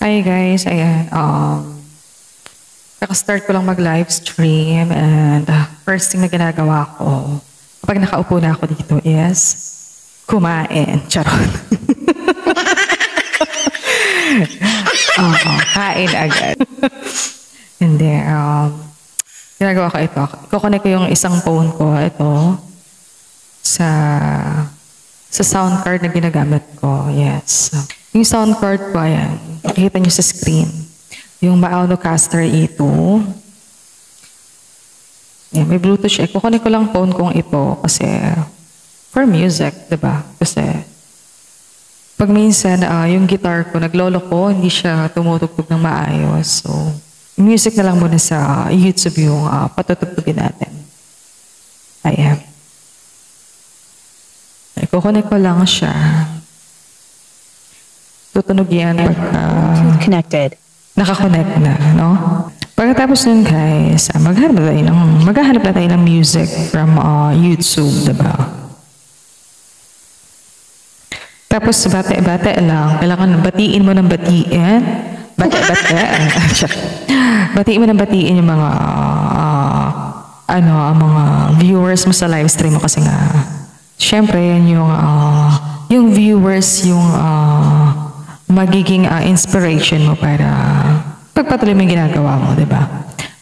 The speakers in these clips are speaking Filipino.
Hi guys, ayan. Kaka-start ko lang mag-live stream and first thing na ginagawa ko kapag nakaupo na ako dito is kumain. Charot. Kain agad. Hindi. Ginagawa ko ito. Kukunik ko yung isang phone ko. Ito. Sa sound card na ginagamit ko. Yes. Yung sound card ko, ayan. Makikita nyo sa screen. Yung Maonocaster E2. Ayan, may Bluetooth siya. Kukunin ko lang phone kong ito kasi for music, diba? Kasi pag minsan, yung guitar ko, naglolo ko, hindi siya tumutugtog ng maayos. So, music na lang muna sa YouTube yung patutugtugin natin. Ayan. Kukunin ko lang siya. Tutunog yan pagka connected. Nakakonect na, no? Pagkatapos nun guys, maghahanap na tayo ng music from YouTube, diba? Tapos bate-bate lang, kailangan batiin mo ng batiin. Bate-bate. Batiin mo ng batiin yung mga mga viewers mo sa live stream mo kasi nga syempre yan yung viewers yung magiging inspiration mo para pagpatuloy mo yung ginagawa mo, di ba?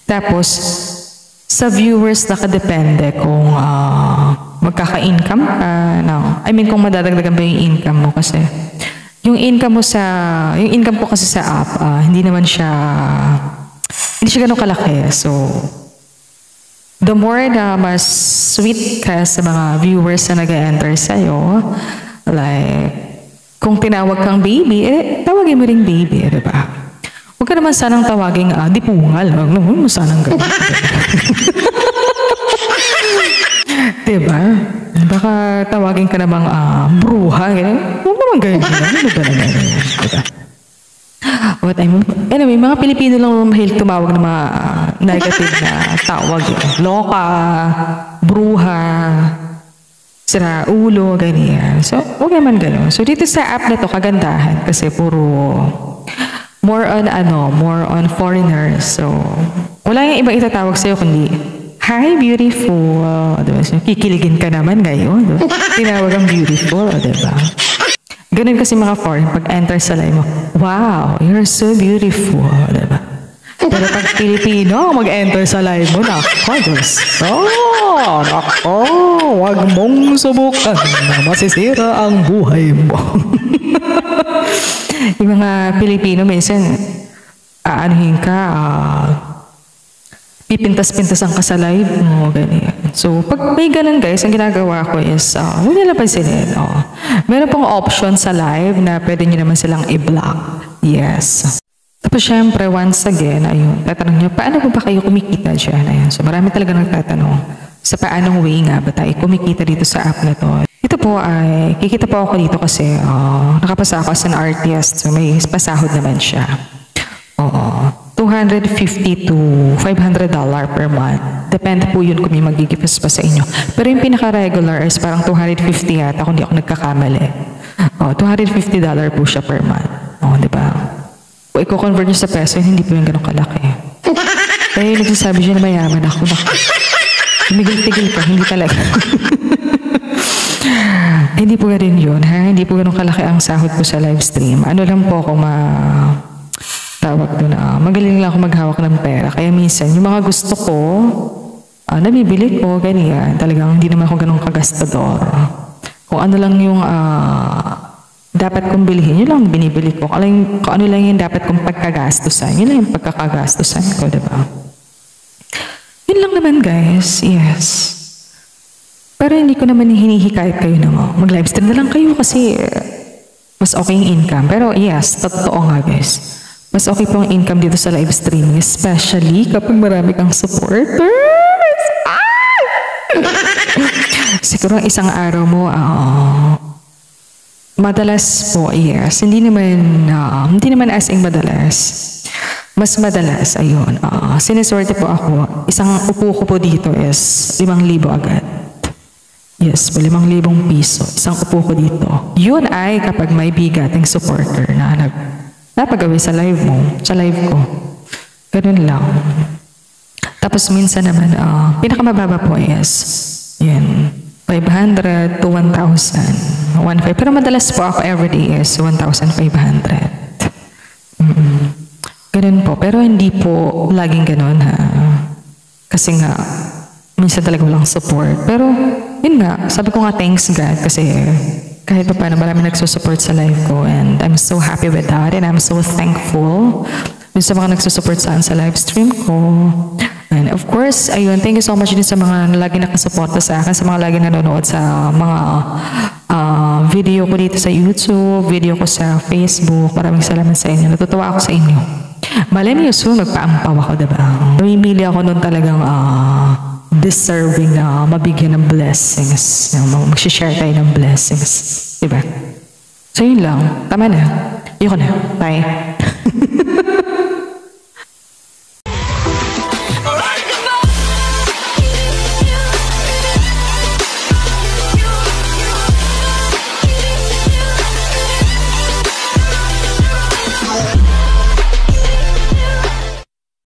Tapos, sa viewers nakadepende kung magkaka-income ka, kung madadagdagan ba yung income mo kasi yung income ko kasi sa app, hindi siya ganun kalaki. So, the more na mas sweet ka sa mga viewers na nag-enter sa'yo, like, kung tinawag kang baby, tawagin mo ring baby, di ba? Huwag ka naman sanang tawagin, dipungal. Huwag mo sanang gano'n. Di ba? Baka tawagin ka namang bruha. Huwag naman gano'n. Ano ba naman? Anyway, mga Pilipino lang mahilig tumawag ng mga negative na tawag. Loka, bruha, sira ulo, ganyan. So, huwag naman gano'n. So, dito sa app na to kagandahan kasi puro more on foreigners. So, wala yung ibang itatawag sa'yo kundi, hi, beautiful. Diba? So, kikiligin ka naman ngayon. Diba? Tinawag ang beautiful, diba? Ganun kasi mga foreign, pag enter sa live mo, wow, you're so beautiful, diba? Pero pag Pilipino, mag-enter sa live mo, nako, Diyos. Nako, wag mong subukan na masisira ang buhay mo. Yung mga Pilipino, minsan, pipintas-pintasan ka sa live mo, ganyan. So, pag may ganun guys, ang ginagawa ko is, huwag nila pansinin. Meron pong option sa live na pwede nyo naman silang i-block. Yes. Tapos syempre, once again, ayun, tatanong nyo, paano ba kayo kumikita dyan? Ayun. So marami talaga nagtatanong sa paanong way nga ba tayo kumikita dito sa app na to. Ito po ay, kikita po ako dito kasi nakapasa ako as an artist. So may pasahod naman siya. $250 to $500 per month. Depende po yun kung may magigipos pa sa inyo. Pero yung pinaka-regular is parang $250 yata kung di ako nagkakamali. $250 po siya per month. Diba? Kung i-convert nyo sa peso, hindi po yung ganun kalaki. Kaya yung nagsasabi siya na mayaman ako. Tumigil-tigil ka, hindi talaga. Hindi po ganun yun, ha? Hindi po ganun kalaki ang sahod ko sa live stream. Ano lang po ako tawag doon, magaling lang ako maghawak ng pera. Kaya minsan, yung mga gusto ko, nabibili ko, ganyan. Talagang hindi naman ako ganun kagastador. Kung ano lang yung dapat kong bilhin, yun lang binibili ko. Kung ano lang yung dapat kong pagkagastusan, yun lang yung pagkakagastusan ko, diba? Yun lang naman guys, yes. Pero hindi ko naman hinihikayat kayo na mag-live stream na lang kayo kasi mas okay yung income. Pero yes, totoo nga guys. Mas okay po ang income dito sa live streaming, especially kapag marami kang supporters. Siguro ang isang araw mo, madalas po, yes. Hindi naman as in madalas. Mas madalas, ayun. Sineswerte po ako. Isang upo ko po dito is 5,000 agad. Yes, 5,000 piso. Isang upo ko dito. Yun ay kapag may bigating supporter na napagawin sa live mo, sa live ko. Ganun lang. Tapos minsan naman, pinakamababa po is, yan, 500 to 1,000. 1,500. Pero madalas po ako everyday is 1,500. Ganun po. Pero hindi po laging ganun ha. Kasi nga, minsan talaga walang support. Pero, yun nga, sabi ko nga thanks God kasi kahit pa paano marami nagsusupport sa live ko and I'm so happy with that and I'm so thankful dun sa mga nagsusupport sa live stream ko. And of course, ayun, thank you so much din sa mga lagi nakasuporta sa akin, sa mga lagi nanonood sa mga video ko dito sa YouTube, video ko sa Facebook. Maraming salamat sa inyo. Natutuwa ako sa inyo. Malay niyo soon, magpaampaw ako, diba? Namimili ako nun talagang deserving na mabigyan ng blessings. Mag-share tayo ng blessings. Diba? So yun lang. Tama na. Yun ko na. Bye.